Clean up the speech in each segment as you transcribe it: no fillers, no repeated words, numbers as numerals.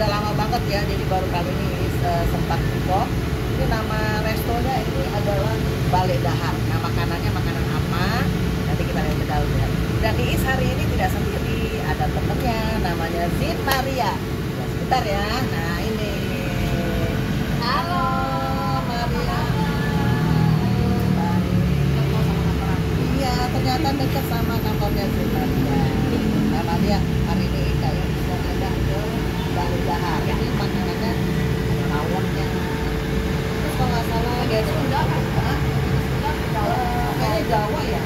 udah lama banget ya, jadi baru kali ini sempat buka. Ini nama restonya ini adalah Balai Dahar. Nah, makanannya makanan apa? Nanti kita lihat ke dalam ya. Dan Iis hari ini tidak sendiri, ada temennya namanya Zin Maria. Ya, sebentar ya. Nah, ini. Halo Maria. Iya, ternyata dekat sama kantornya Zin Maria. Nah, Maria, hari ini kayak mau ada ke Balai Dahar. Ini makanannya ada rawonnya. Terus kalau nggak salah ada Sunda kan? Kayaknya Jawa ya.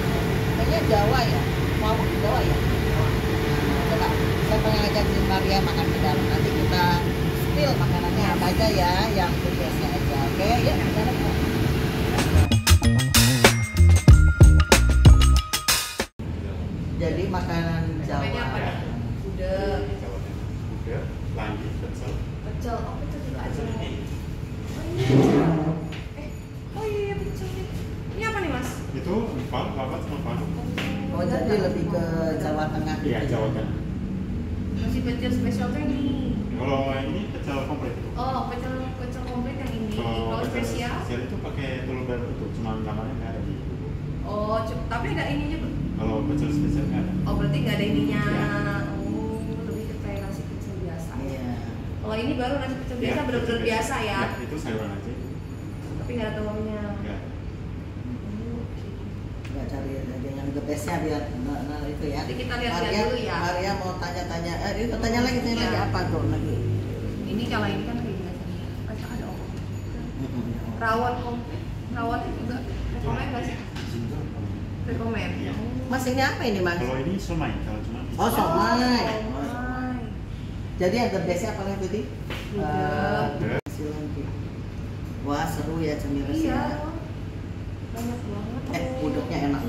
Kayaknya Jawa ya. Mau Jawa ya. Coba, saya pengen ajak Zin Maria makan ke dalam. Nanti kita spill makanannya apa aja ya, yang biasa aja. Oke, ya. Jadi makanan Jawa. Udang, lanjut pecel. Pecel, oh pecel juga ada. Oh iya pecel. Ini apa nih mas? Itu empal, babat sama paru. Oh, jadi lebih ke Jawa Tengah. Iya, Jawa Tengah. Masih pecel spesial tuh ini. Kalau ini pecel komplit. Oh pecel komplit yang ini. Kalau pecel spesial? spesial itu pakai telur berbatu, cuma namanya nggak ada di. Oh, tapi ada ininya tuh. Kalau pecel spesial nggak ada. Oh berarti nggak ada ininya. Ya. Oh lebih ke kayak nasi pecel biasa. Iya. Oh ini baru nasi pecel biasa, Ya, benar-benar pecel biasa ya. Ya, itu sayuran aja. Tapi nggak ada telurnya. Nggak. Nggak cari yang the bestnya biar nah itu ya. Jadi kita lihat-lihat dulu ya. Maria mau tanya-tanya. Itu tanya lagi Ya. apa tuh lagi? Ini kalau ini kan kayak biasanya. Pasti ada rawon komplit. Rawonnya juga rekomen nggak sih? Rekomen. Iya. Mas ini apa ini mas? Kalau ini somai, kalau cuma. Oh somai. Somai. Jadi yang the bestnya apa lagi tadi? Udang. Silanti. Wah seru ya cemilan. Iya. Banyak banget. Udangnya enak.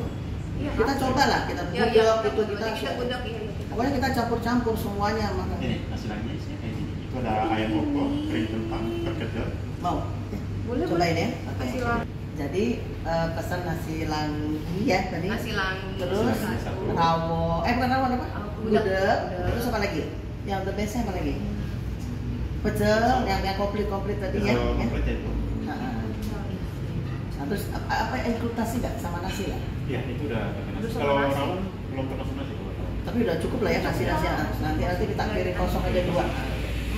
Iya, Kita kan? coba lah, kita Ya, budok ya, itu kita. kita budok iya. Pokoknya kita campur-campur semuanya makan. Ini hasilnya isinya kayak gini. Itu ada ayam opor, kering kentang, perkedel. Mau? Boleh, Cobain boleh. ya. Oke. Nasi lang- Jadi pesan nasi langgi ya tadi. Nasi lang. Terus Nasi lang satu. rawon. Bukan rawon apa? Gudeg. Gudeg. Terus apa lagi? Yang the bestnya apa lagi? Pecel, yang komplit tadi ya. Kalau Ya. komplit ya itu. Nah, terus apa inklusi nggak sama nasi lah? Iya, itu udah pakai nasi. Terus sama Kalau nasi. rawon belum pernah sama nasi kalau rawon. Tapi udah cukup lah ya kasih nasi. Nanti kita piring kosong aja dua.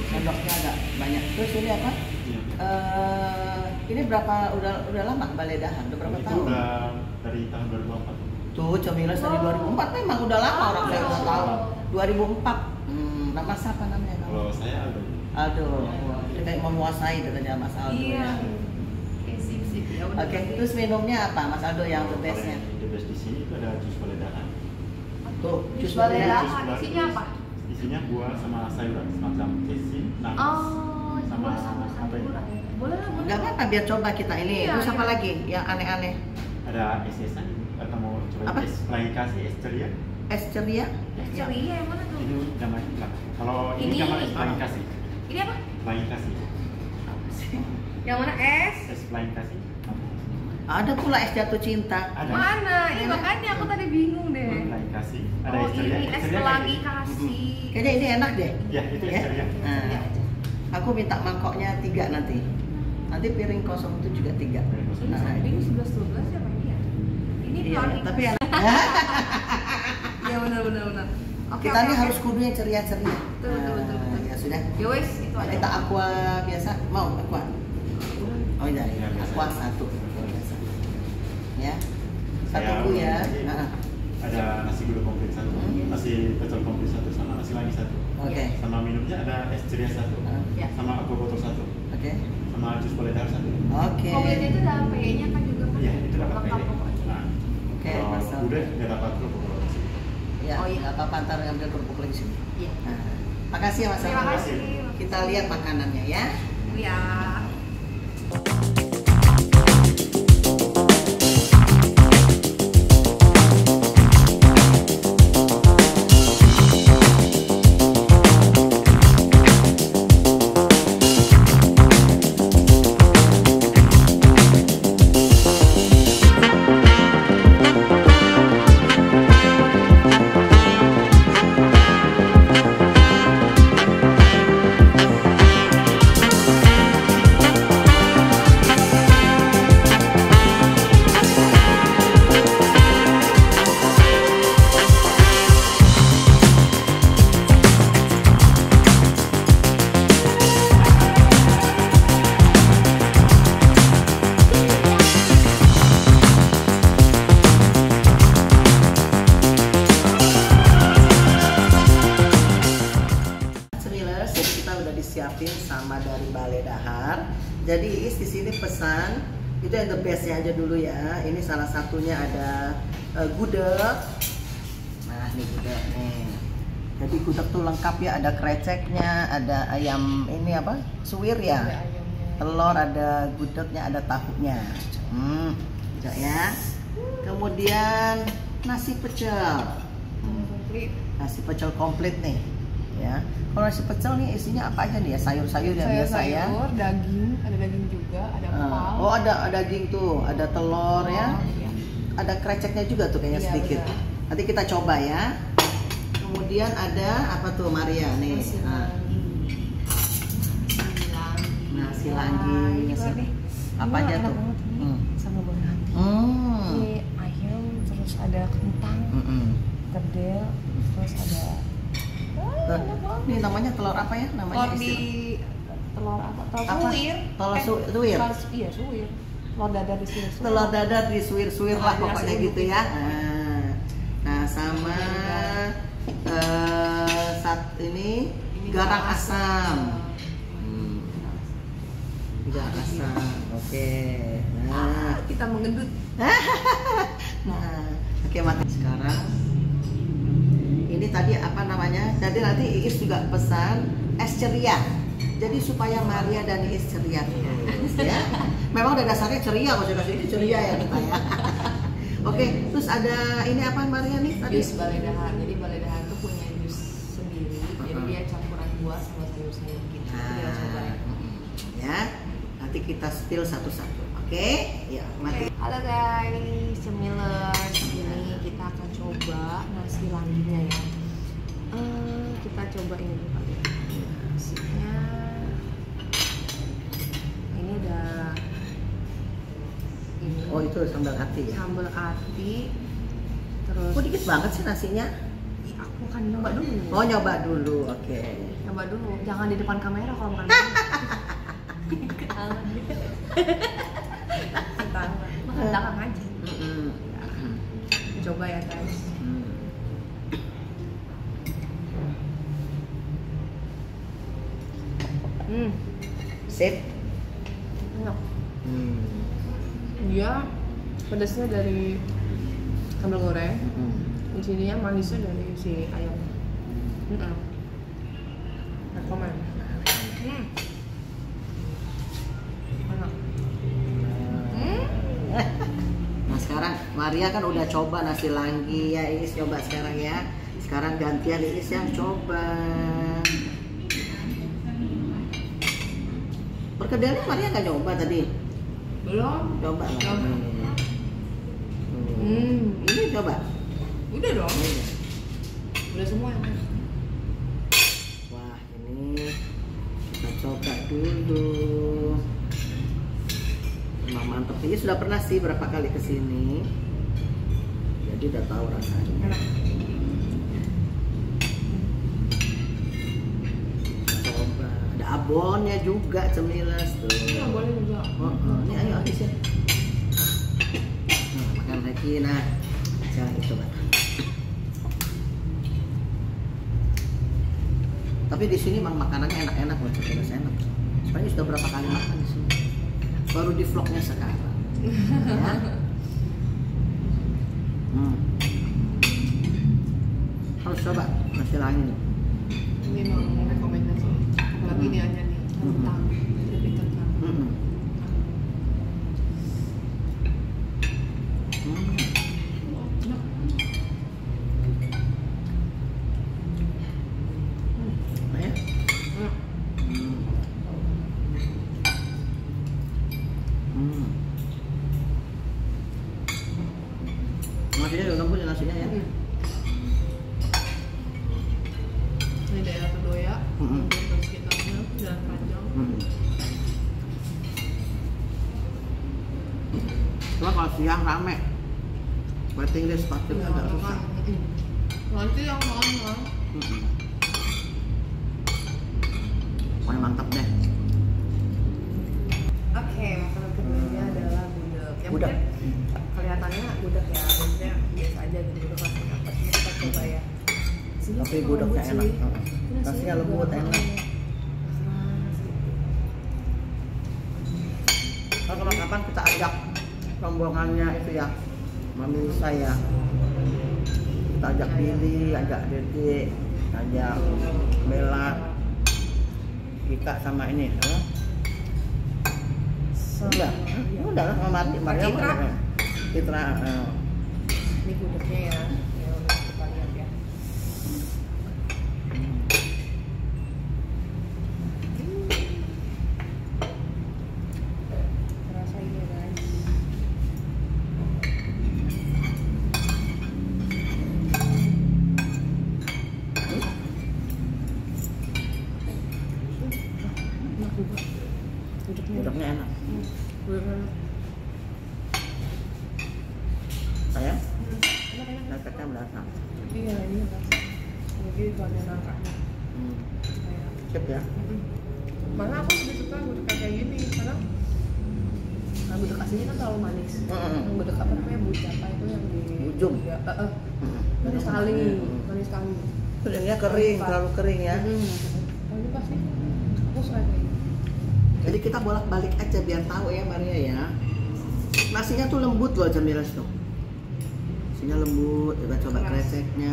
Sendoknya agak banyak. Terus ini apa? Iya. Ini berapa udah lama Balai Dahar? Udah berapa Itu tahun? udah dari tahun 2004. Tuh cemilan dari 2004 memang udah lama orang saya udah tahu. 2004. Nama siapa namanya? Kalau saya Aldo. Aldo. Dia kayak menguasai katanya Mas Aldo. Iya. Ya. Oke, sip. Ya udah. Oke, terus minumnya apa Mas Aldo yang the bestnya? The best di sini itu ada jus Balai Dahar. Tuh, Jus jus Balai Balai Dahar. Dahar. Isinya apa? Isinya buah sama sayuran semacam kesim, nanas, Oh, sama sama apa ini? Boleh lah, boleh. Gak apa-apa biar coba kita ini. Iya, Terus apa iya. lagi yang aneh-aneh? Ada es-esan atau mau coba Apa? es pelangi kasih es ceria? Es ceria? Ceria yang mana tuh? Itu namanya lah. Kalau ini Ini. namanya es pelangi kasih. Ini apa? Pelangi kasih. Yang mana es? Es pelangi kasih. Ada pula es jatuh cinta. Ada. Mana? Ini makanya aku tadi bingung deh. Pelangi kasih. Ada Oh es ceria. ini es ceria pelangi kayak kasih. Kayaknya ini enak deh. Ya, itu es Ya? ceria. Nah, Ceria aja. aku minta mangkoknya 3 nanti. Nanti piring kosong itu juga 3. Nah, Ini 11-12 ya Pak ini ya? Ini iya, pelangi tapi kasih. enak. Iya benar. Oke, Kita nih oke. harus kudu yang ceria-ceria. Betul. Ya sudah. Ya wes, itu aja. Kita aqua biasa. Mau aqua? Oh iya, Ya, biasa. aqua 1. Biasa. Ya. Satu Ya, dulu ya. oke. Nah, Ada nasi gudeg komplit 1, nasi pecel komplit 1, sama nasi lagi 1. Oke. Sama minumnya ada es ceria 1, Ya. sama aqua botol 1, Oke. sama jus Balai Dahar 1. Oke. Komplitnya itu ada PE-nya kan juga kan? Iya, itu dapat Lengkap pede. pokoknya. Nah, Oke, kalau masuk. gudeg nggak dapat kerupuk kalau nasi. Ya, Oh, iya. nggak apa-apa ntar ngambil kerupuk lagi sini. Iya. Nah, makasih ya Mas. Terima Aldo. kasih. Kita lihat makanannya ya. Ya. udah disiapin sama dari Balai Dahar. Jadi Iis di sini pesan itu yang the bestnya aja dulu ya. Ini salah satunya ada gudeg. Nah ini gudeg nih. Jadi gudeg tuh lengkap ya, ada kreceknya, ada ayam ini apa? Suwir ya. Telur, ada gudegnya, ada tahunya. Tidak ya. Kemudian nasi pecel. Nasi pecel komplit nih. Ya. Kalau nasi pecel nih isinya apa aja nih ya? Sayur-sayur yang biasa ya. Sayur, daging, ada daging juga, ada empal. Oh ada daging tuh, ada telur ya. Iya. Ada kreceknya juga tuh kayaknya Iya, sedikit. benar. Nanti kita coba ya. Kemudian ada apa tuh Maria nih? Nasi langgi. Apa aja tuh? Sama banget. Ini ayam, terus ada kentang, kedel, terus ada Ini namanya telur apa ya? Namanya telur apa? Telur apa? suwir. Telur suwir. Iya, suwir. Telur dadar di suwir. Telur dadar di suwir-suwir lah Ada pokoknya nasi gitu ya. Nah sama ini garang asam. Garang asam. Oke. Nah, kita mengendut. nah, oke mati sekarang. Ini tadi apa namanya? Jadi nanti Iis juga pesan es ceria. Jadi supaya Maria dan Iis ceria terus ya. Memang udah dasarnya ceria, kalau saya kasih ini ceria ya kita ya. Oke, terus ada ini apa Maria nih tadi? Jus Balai Dahar. Jadi Balai Dahar tuh punya jus sendiri. Jadi dia campuran buah sama sayur-sayur gitu. Kita coba ya. Ya. Nanti kita spill satu-satu. Oke? Ya, mati. Halo guys, cemilers. Ini kita akan coba nasi langginya ya. Kita coba ini dulu kali ya. Nasinya ini udah ini. Oh, itu sambal ati ya? Sambal ati. Terus Kok dikit banget sih nasinya? aku akan nyoba dulu. Oh, nyoba dulu. Oke. Coba dulu. Jangan di depan kamera kalau makan. Makan tangan aja. Coba ya guys. Sip. Enak. Dia pedasnya dari sambal goreng. Di sininya manisnya dari si ayam. Rekomen. Enak. Nah sekarang Maria kan udah coba nasi langgi ya, Iis coba sekarang ya. Sekarang gantian Iis yang coba. Perkedelnya Maria nggak nyoba tadi? Belum. Coba lah. Coba. Ini coba. Udah dong. Udah semua yang Wah ini kita coba dulu. Memang mantep. Ini sudah pernah sih berapa kali kesini, jadi udah tahu rasanya. enak. Coba. Ada abonnya juga cemilas tuh. Iya boleh juga. Ini ayo habisin. Nah, makan lagi. Nah, sekarang itu coba. Tapi di sini memang makanannya enak-enak buat cemilas enak. Soalnya sudah berapa kali makan di sini. Baru di vlognya sekarang. Ya. Harus coba nasi langgi. Ini memang rekomendasi. Apalagi ini hanya nih kentang, lebih kentang. Nasinya udah lembut ya nasinya ya. Ini daerah Kedoya, untuk sekitarnya Jalan Panjang. Cuma kalau siang rame, waiting list pasti Iya, agak susah. Nanti yang malam. Pokoknya mantap deh. Oke, makanan keduanya adalah gudeg. Yang Gudeg. mungkin kelihatannya gudeg ya, maksudnya biasa aja gitu, gudeg rasa apa sih, kita coba ya. Sini Tapi sih gudegnya lembut enak. sih. Ini Nasinya sih lembut juga enak. kan kita ajak rombongannya itu ya, mami saya. Kita ajak Billy, ajak Dede, ajak Bella, Ika sama ini, apa? Udah lah sama Maria. Citra. Ini gudegnya ya, yang kita lihat ya. Rasain ya guys. Enak juga. Gudegnya enak. Sayang, nangkanya belakang. Iya, ini kan. Jadi kalau nangkanya kayak Cep ya. malah aku lebih suka gudeg kayak gini karena gudeg aslinya kan terlalu manis. Yang gudeg apa namanya bucapa itu yang di Bujum. Ya, manis sekali, manis sekali. Sebenarnya kering, terlalu kering ya. Kalau ini pasti aku suka kayak gini. Jadi kita bolak-balik aja biar tahu ya Maria ya. Nasinya tuh lembut loh Jamilas tuh. Nasinya lembut, kita coba kreceknya.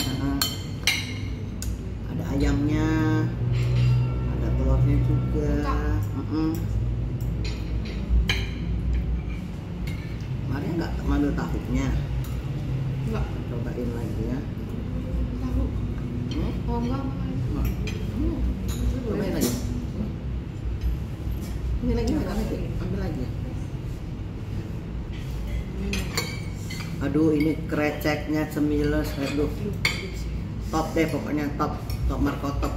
Ada ayamnya, ada telurnya juga. Maria nggak ngambil tahunya. Enggak, Cobain lagi ya. tahu. Oh enggak, Cobain lagi. Ini lagi, ambil lagi. Aduh, ini kreceknya Cemiles, aduh. Top deh pokoknya, top markotop.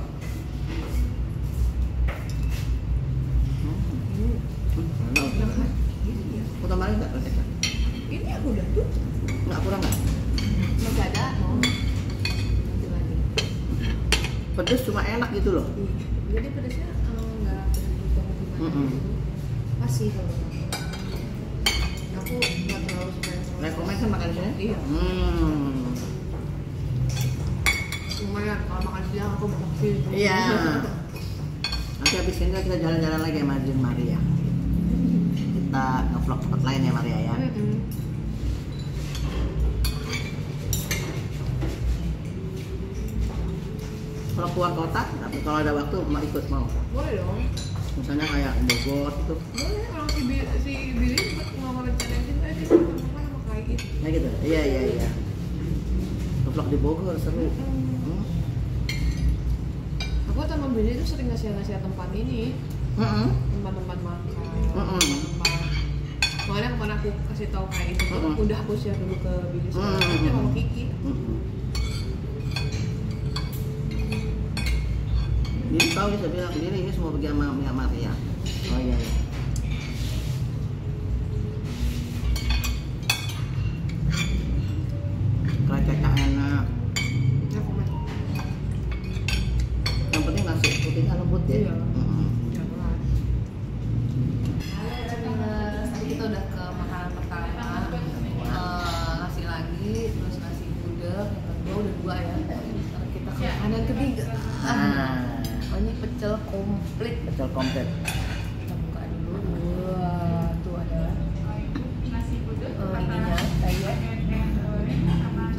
Aku tambahin nggak kreceknya? Ini aku udah tuh. Nggak kurang nggak? Masih ada, mau nanti lagi. Pedes cuma enak gitu loh. Jadi pedasnya nggak pedes banget gimana. Pasti kalau aku nggak terlalu suka yang terlalu. Rekomen kan makan di sini? Iya. Lumayan kalau makan siang aku makan Iya. Nanti habis ini kita jalan-jalan lagi sama Jun Maria. Kita nge-vlog tempat lain ya Maria ya. Kalau keluar kota, tapi kalau ada waktu mau ikut mau. Boleh dong. Misalnya kayak Bogor itu. Boleh, orang si Billy juga mau rencanain kita sama kayak gitu. Nah gitu. Iya. Nge-vlog di Bogor seru. Aku sama Billy tuh sering ngasih tempat ini, tempat-tempat makan, tempat. Makanya kemarin aku kasih tahu kayak itu, udah aku share dulu ke Billy sama Kiki. Jadi tahu bisa bilang ini semua bagi sama Maria. Oh iya. Kreceknya enak. Yang penting nasi putihnya lembut ya. Iya. Tadi kita udah ke makanan pertama, nasi lagi, terus nasi gudeg, yang kedua udah 2 ya. Sekarang kita ke makanan ketiga. Oh, ini pecel komplit. Pecel komplit. Kita buka dulu. Wah, tuh ada ininya, kayak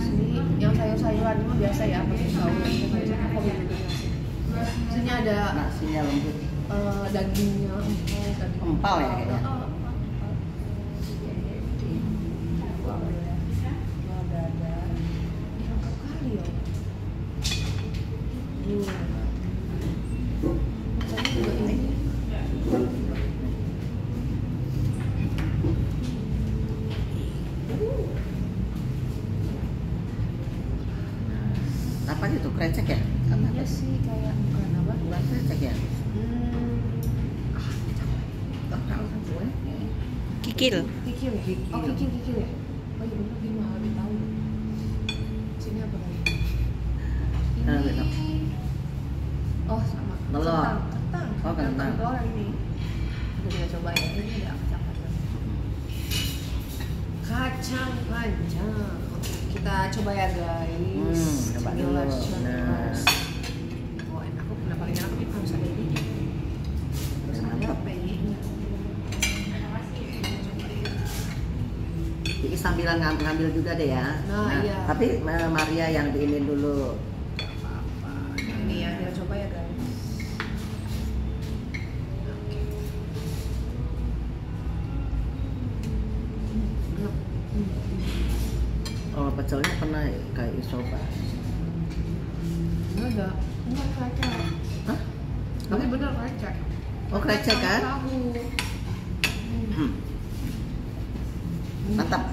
ini yang sayur-sayuran ini biasa ya, pasti tahu sayur-sayuran aku beli nasi. Maksudnya ada Nasinya lembut. dagingnya, Empal ya gitu. Apa gitu? Krecek ya? Apa Iya sih kayak bukan apa? Bukan krecek ya? Kikil. Kikil ya? Oh kikil ya? Oh iya bener Bima lebih tahu. Sini apa lagi? Ini oh sama Telur. Kentang. Oh, kentang. Telur ini. Kita coba ya. Ini ada kacang-kacang. Kacang panjang. Kita coba ya guys. Coba dulu. Nah. Oh enak, aku udah paling enak ini harus ada ini. Terus ada Mantap. PI-nya. sambilan ngambil juga deh ya. Nah, iya. Tapi Maria yang diinin dulu. Ini ya, kita coba ya guys. Oh, pecelnya pernah kayak coba. Enggak krecek. Hah? Tapi bener krecek. Oh, krecek kan? Tahu. Mantap.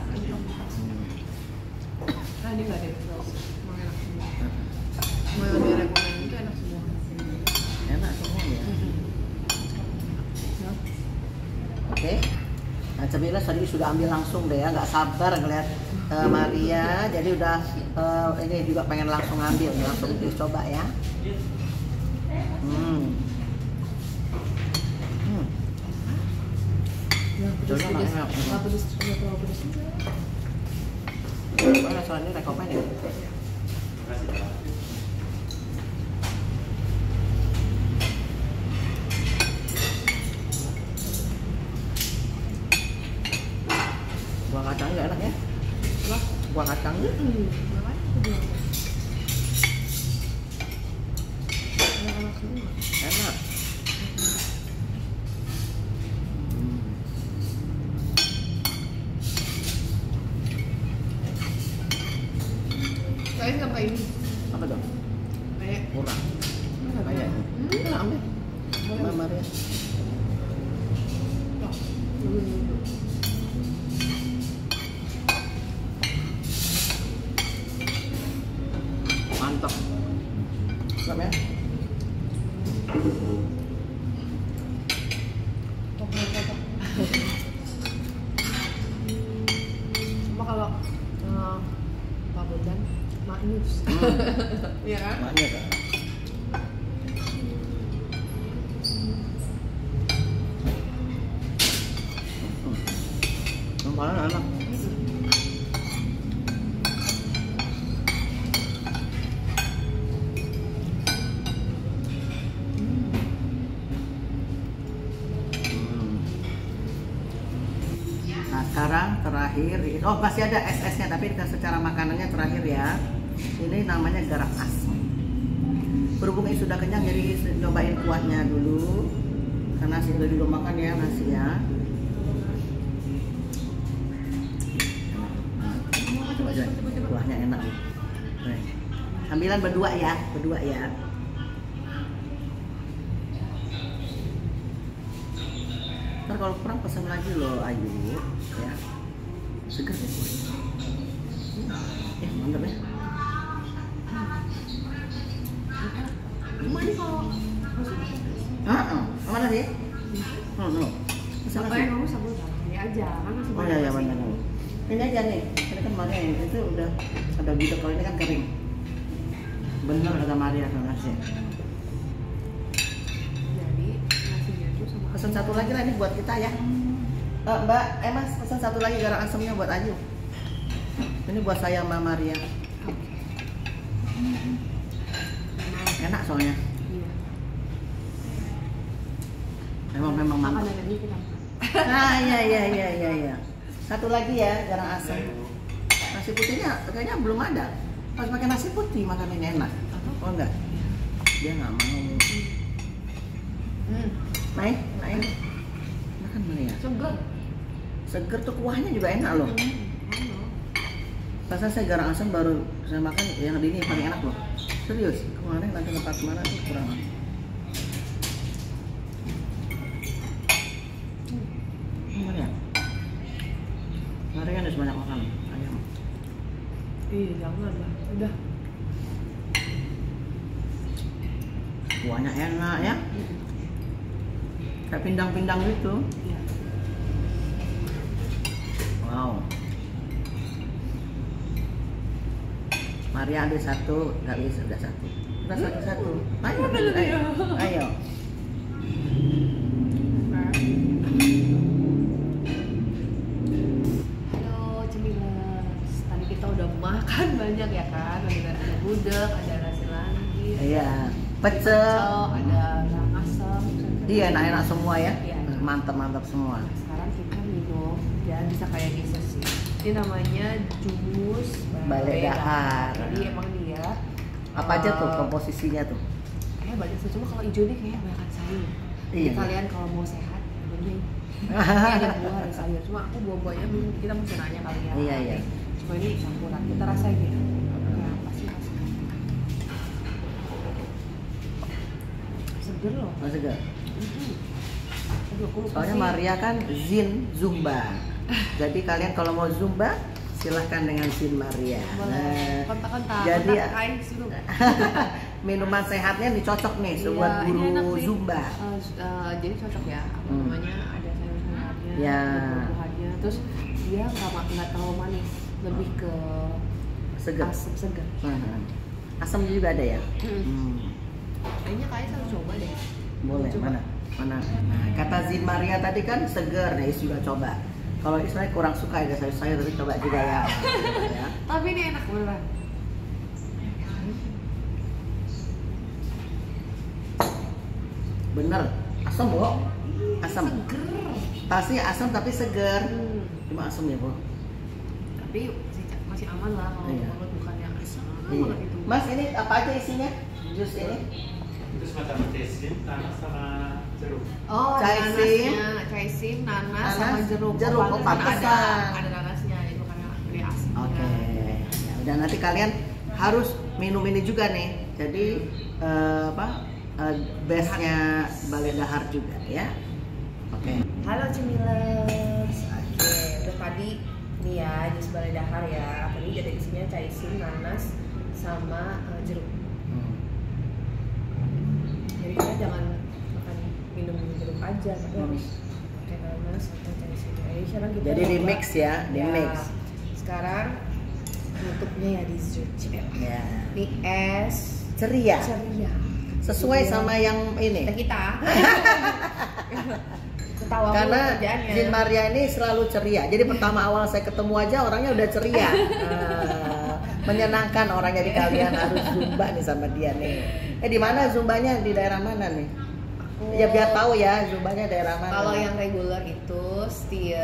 Nah, ini nggak ada yang mau enak semua. Mau yang direkomend itu enak semua. Enak semua ya. Ya. Oke. Nah, cemilan tadi sudah ambil langsung deh ya, nggak sabar ngeliat Maria. Jadi udah ini juga pengen langsung ambil, langsung dicoba ya. Pedes, Coba pedes. enak. Nggak pedes, nggak terlalu pedes juga. Mana soalnya rekomen ya? Terima kasih. Buah kacang nggak enak ya? Wah, Buah kacangnya makanya aku bilang. Enak semua. enak. Kalian sampai ini. Apa dong? Kayak Kurang. Kayak ini. Ambil. Mbak Maria. Mantap. Mantap ya? Cuma kalau Pak Bondan maknyus. Iya kan? Maknya kan? Paling enak. Nah sekarang terakhir, oh masih ada es-esnya tapi secara makanannya terakhir ya. Ini namanya garam asam. Berhubung ini sudah kenyang jadi cobain kuahnya dulu. Karena nasi udah dulu makan ya nasi ya. Coba aja, kuahnya enak. Nih. Sambilan berdua ya. Ntar kalau kurang pesan lagi loh Ayu ya. Seger deh kuahnya. Mantap ya. Cuma ini kalau Mana sih? Pesan apa lagi. yang kamu sabun ini aja kan masih Oh iya benar. Ini aja nih. Ini kan Maria itu udah ada gitu, kalau ini kan kering. Bener kata Maria sama nasi. Jadi nasinya itu sama. Pesan satu lagi lah ini buat kita ya. Mbak, Mas pesan satu lagi garam asamnya buat Ayu. Ini buat saya sama Maria. Enak soalnya. Iya. Memang mantap. Makanan ini kita makan. Nah, iya. Satu lagi ya, garam asam. Nasi putihnya kayaknya belum ada. Harus pakai nasi putih makanannya enak. Oh enggak? Dia nggak mau. Naik. Makan mana ya? Seger tuh kuahnya juga enak loh. Pas saya garam asam baru saya makan yang di ini paling enak loh. Serius, kemarin nanti tempat mana tuh kurang. Gimana ya? Kemarin kan harus banyak makan ayam. Iya, jangan lah. Udah. Kuahnya enak ya. Kayak pindang-pindang gitu. Iya. Wow. Maria ambil satu, nggak bisa udah satu. Udah satu. Ayo. Halo Cemilers, tadi kita udah makan banyak ya kan, ada gudeg, ada nasi langgit, Iya. Pecel. ada garam asam. Iya enak-enak semua ya. Iya. Mantap semua. Sekarang kita minum, ya bisa kayak dessert sih. Ini namanya jus Balai Dahar. Jadi emang dia Apa aja tuh komposisinya tuh? kayak banyak sih, cuma kalau hijau nih kayak banyak sayur. Jadi Iya. kalian kalau mau sehat, mending ada buah ada sayur. Cuma aku buah-buahnya kita mesti nanya kali ya. Iya, iya. Cuma ini campuran. Kita rasain ya. Kayak apa sih rasanya? Seger loh. Masih gak? Aduh, aku lupa Soalnya sih. Maria kan Zin Zumba. Jadi kalian kalau mau Zumba silahkan dengan Zin Maria. Boleh. Kontak-kontak. jadi Kontak Ais dulu. minuman sehatnya dicocok nih Iya, buat ini enak guru sih. Zumba. Jadi cocok ya. Apa namanya? Ada sayur-sayurannya, Ya. ada buah-buahannya. Terus dia nggak terlalu manis, lebih ke Seger. asam segar. Asam juga ada ya? Kayaknya Kais harus coba deh. Boleh, Coba. mana? Nah, kata Zin Maria tadi kan seger, nah Is juga coba. Kalau Ismail kurang suka ya sayur-sayur, tapi coba juga ya. Ya. Tapi ini enak beneran. Bener, asam Bu. Asam. Seger. Pasti asam tapi seger. Hmm. Cuma asam ya Bu. Tapi masih aman lah kalau Iya. mulut bukan yang asam Iya. banget itu. Mas ini apa aja isinya? Jus ini? Itu semacam tesin, nanas sama jeruk. Oh, Caisim. caisim, nanas, Nanas, sama jeruk. jeruk. Oh, pantesan. ada nanasnya itu karena dari asin. Oke. Ya udah nanti kalian harus minum ini juga nih. Jadi base-nya Balai Dahar juga ya. Oke. Halo Cemilers. Oke, udah tadi nih ya jus Balai Dahar ya. Tadi ada isinya caisim, nanas, sama jeruk. Jadi kita jangan makan minum jeruk aja, tapi harus pakai nanas atau caisim. Sekarang kita Jadi di coba. mix ya, di Ya. mix. Sekarang tutupnya ya dessert. Ya. Ini es Ceria. ceria. Sesuai Iya. sama yang ini. kita. Ketawa mulu Karena kerjaannya. Zin Maria ini selalu ceria. Jadi pertama awal saya ketemu aja orangnya udah ceria. Menyenangkan orang, jadi kalian harus zumba nih sama dia nih. Di mana zumbanya, di daerah mana nih? Ya biar tahu ya zumbanya daerah mana. Kalau yang reguler itu di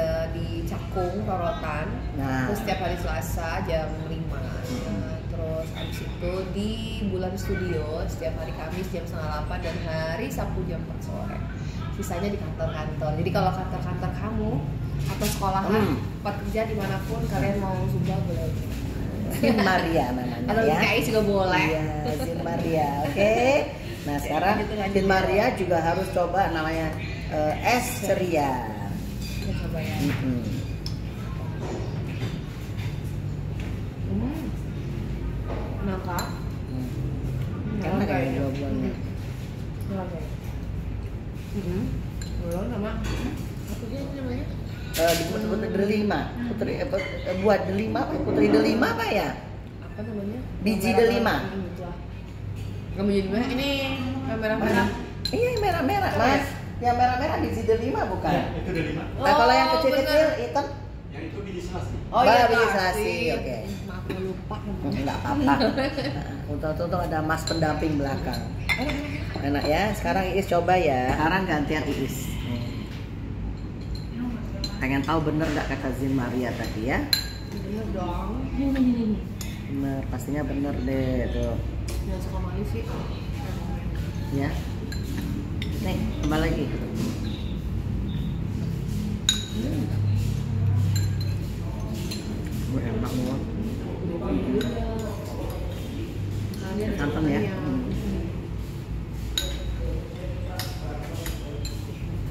Cakung, Rorotan. Nah. Terus setiap hari Selasa jam 5. Terus abis itu di Bulan Studio setiap hari Kamis jam 7:30 dan hari Sabtu jam 4 sore. Sisanya di kantor-kantor. Jadi kalau kantor-kantor kamu atau sekolahan, tempat kerja dimanapun kalian mau zumba boleh. Zin Maria namanya Atau ya. di KI juga boleh. Iya, Zin Maria. Oke. Nah, sekarang lanjut. Zin Maria juga harus coba namanya es ceria. Kita coba ya. Nangka. Enak ya dua-duanya. Belum sama apa sih ini namanya? Putri delima, buat delima apa? Putri delima apa ya? Apa namanya? Biji Yang delima. merah-merah. Kamu jadi mana? Ini yang merah-merah. Iya yang merah-merah Apa mas. Yang merah-merah biji delima bukan? Ya, itu udah 5. Nah kalau yang Oh, kecil-kecil bener. hitam, Yang itu biji selasi. Oh iya, biji Kak. selasi, oke. Maaf aku lupa. nggak apa-apa. Untung-untung ada mas pendamping belakang. Enak ya. Sekarang Iis coba ya. Sekarang gantian Iis. Pengen tahu bener nggak kata Zin Maria tadi ya? Bener dong. Bener, pastinya bener deh tuh. Jangan suka manis sih. Ya. Nih, tambah lagi. Enak banget. Santan ya.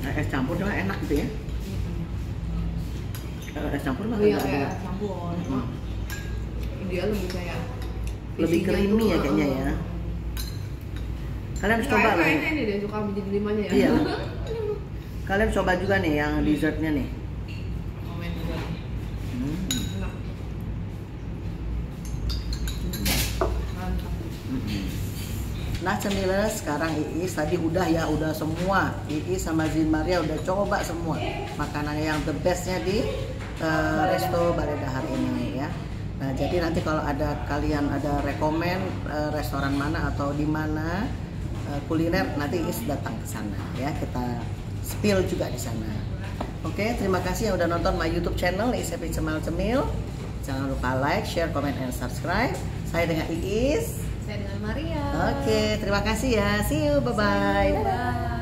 Nah, es campur cuma enak gitu ya. Es campur mah Iya enggak kayak ada. campur. Dia lebih kayak Lebih isinya creamy tuh, ya kayaknya ya. Kalian harus coba loh. Kayaknya ini deh suka menjadi limanya ya. Iya. Kalian coba juga nih yang dessertnya nih. Komen juga. Enak. Mantap. Nah cemilan sekarang Iis tadi udah ya, udah semua. Iis sama Zin Maria udah coba semua makanannya yang the bestnya di resto Balai Dahar ini ya. Nah jadi nanti kalau ada kalian ada rekomen restoran mana atau di mana kuliner, nanti Iis datang ke sana ya, kita spill juga di sana. Oke, terima kasih yang udah nonton my YouTube channel Iis Happy Cemil Cemil. Jangan lupa like, share, comment, and subscribe. Saya dengan Iis. Saya dengan Maria. Oke, terima kasih ya. See you, bye-bye. Bye.